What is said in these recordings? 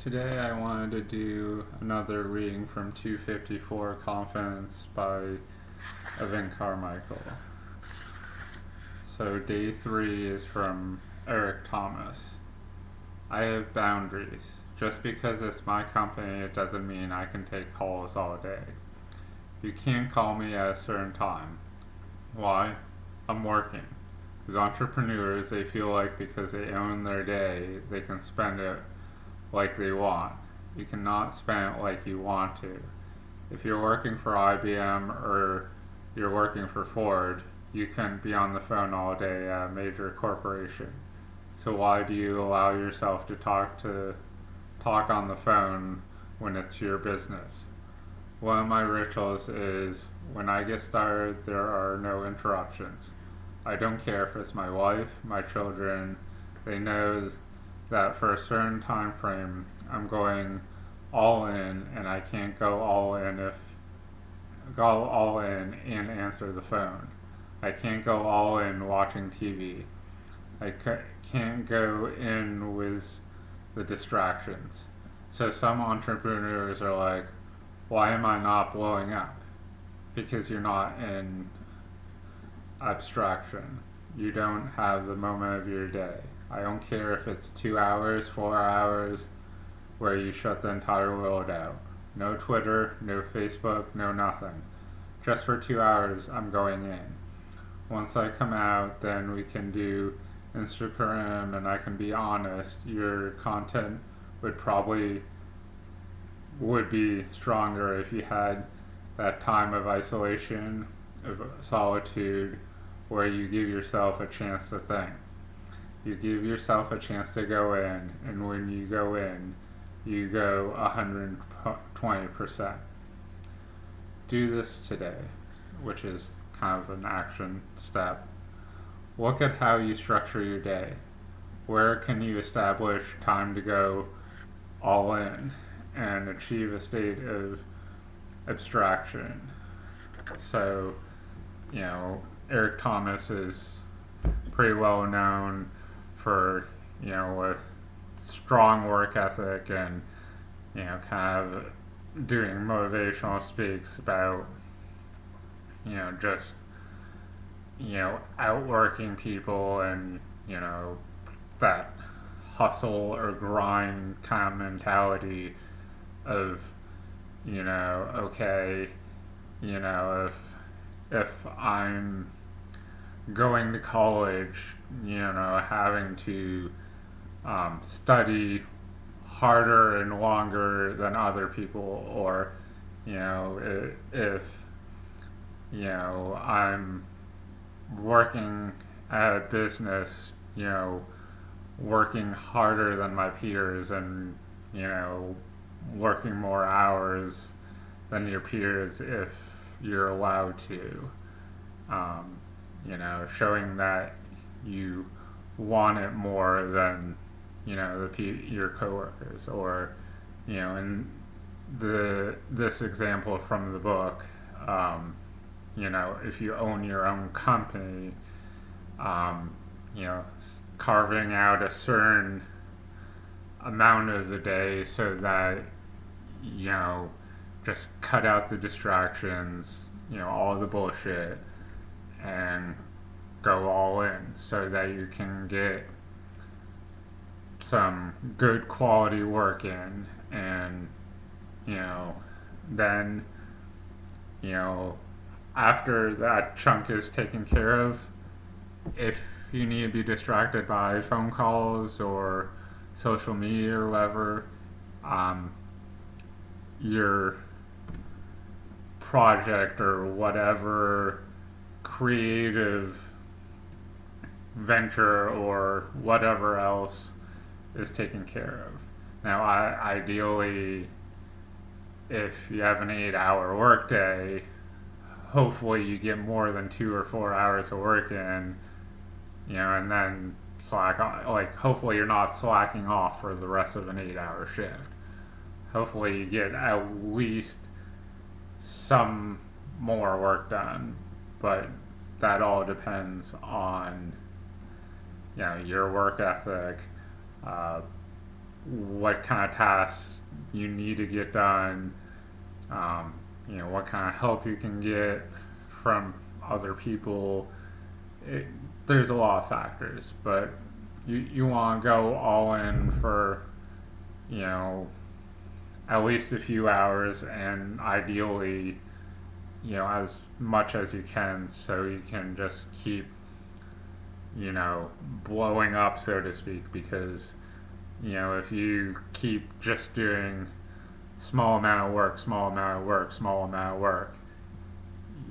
Today I wanted to do another reading from 254 Confidence by Evan Carmichael. So day 3 is from Eric Thomas. I have boundaries. Just because it's my company, it doesn't mean I can take calls all day. You can't call me at a certain time. Why? I'm working. As entrepreneurs, they feel like because they own their day, they can spend it like they want. You cannot spend it like you want to. If you're working for IBM or you're working for Ford, you can be on the phone all day at a major corporation. So why do you allow yourself to talk on the phone when it's your business? One of my rituals is when I get started, there are no interruptions. I don't care if it's my wife, my children. They know that for a certain time frame, I'm going all in, and I can't go all in and answer the phone. I can't go all in watching TV. I can't go in with the distractions. So some entrepreneurs are like, why am I not blowing up? Because you're not in abstraction. You don't have the moment of your day. I don't care if it's 2 hours, 4 hours, where you shut the entire world out. No Twitter, no Facebook, no nothing. Just for 2 hours, I'm going in. Once I come out, then we can do Instagram, and I can be honest. Your content would be stronger if you had that time of isolation, of solitude, where you give yourself a chance to think. You give yourself a chance to go in, and when you go in, you go 120%. Do this today, which is kind of an action step. Look at how you structure your day. Where can you establish time to go all in and achieve a state of abstraction? So, Eric Thomas is pretty well known for, a strong work ethic and, kind of doing motivational speaks about, just, outworking people and, that hustle or grind kind of mentality of, okay, if I'm going to college, having to study harder and longer than other people, or if I'm working at a business, working harder than my peers and working more hours than your peers if you're allowed to. Showing that you want it more than your coworkers, or in this example from the book, if you own your own company, carving out a certain amount of the day so that just cut out the distractions, all the bullshit, and go all in so that you can get some good quality work in, and then after that chunk is taken care of, if you need to be distracted by phone calls or social media or whatever, your project or whatever creative venture or whatever else is taken care of. Now, ideally, if you have an 8-hour workday, hopefully you get more than 2 or 4 hours of work in, and then hopefully you're not slacking off for the rest of an 8-hour shift. Hopefully you get at least some more work done, but that all depends on your work ethic, what kind of tasks you need to get done, what kind of help you can get from other people. It, there's a lot of factors, but you want to go all in for, you know, at least a few hours, and ideally, as much as you can, so you can just keep, blowing up, so to speak, because, if you keep just doing small amount of work, small amount of work, small amount of work,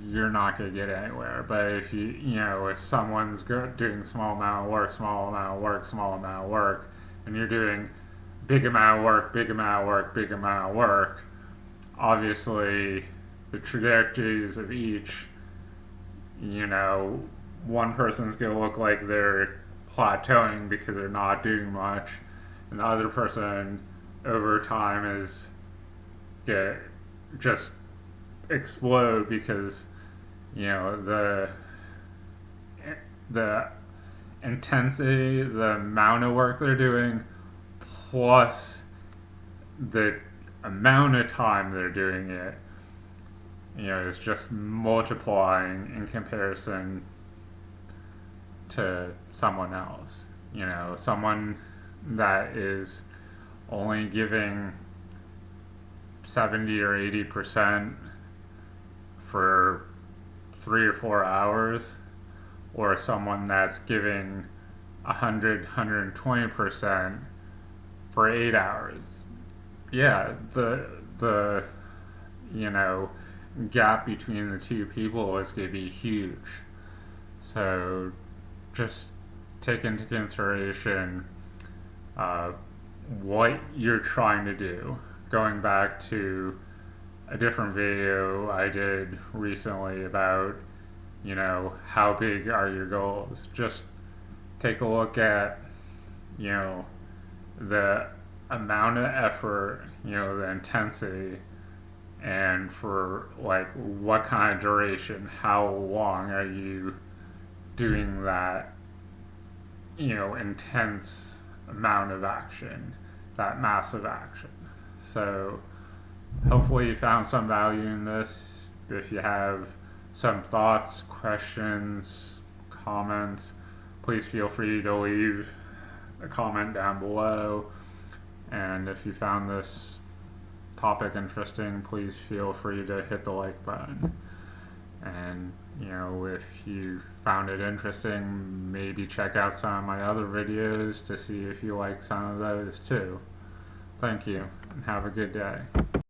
you're not going to get anywhere. But if if someone's doing small amount of work, small amount of work, small amount of work, and you're doing big amount of work, big amount of work, big amount of work, obviously the trajectories of each, one person's going to look like they're plateauing because they're not doing much, and the other person over time is get just explode because the intensity, the amount of work they're doing, plus the amount of time they're doing it, is just multiplying in comparison to someone else. Someone that is only giving 70 or 80% for 3 or 4 hours, or someone that's giving 120% for 8 hours. Yeah, the gap between the two people is going to be huge. So just take into consideration what you're trying to do. Going back to a different video I did recently about, how big are your goals? Just take a look at, the amount of effort, the intensity, and for what kind of duration, how long are you doing that, intense amount of action, that massive action. So hopefully you found some value in this. If you have some thoughts, questions, comments, please feel free to leave a comment down below. And if you found this topic interesting, please feel free to hit the like button. And if you found it interesting, maybe check out some of my other videos to see if you like some of those too. Thank you, and have a good day.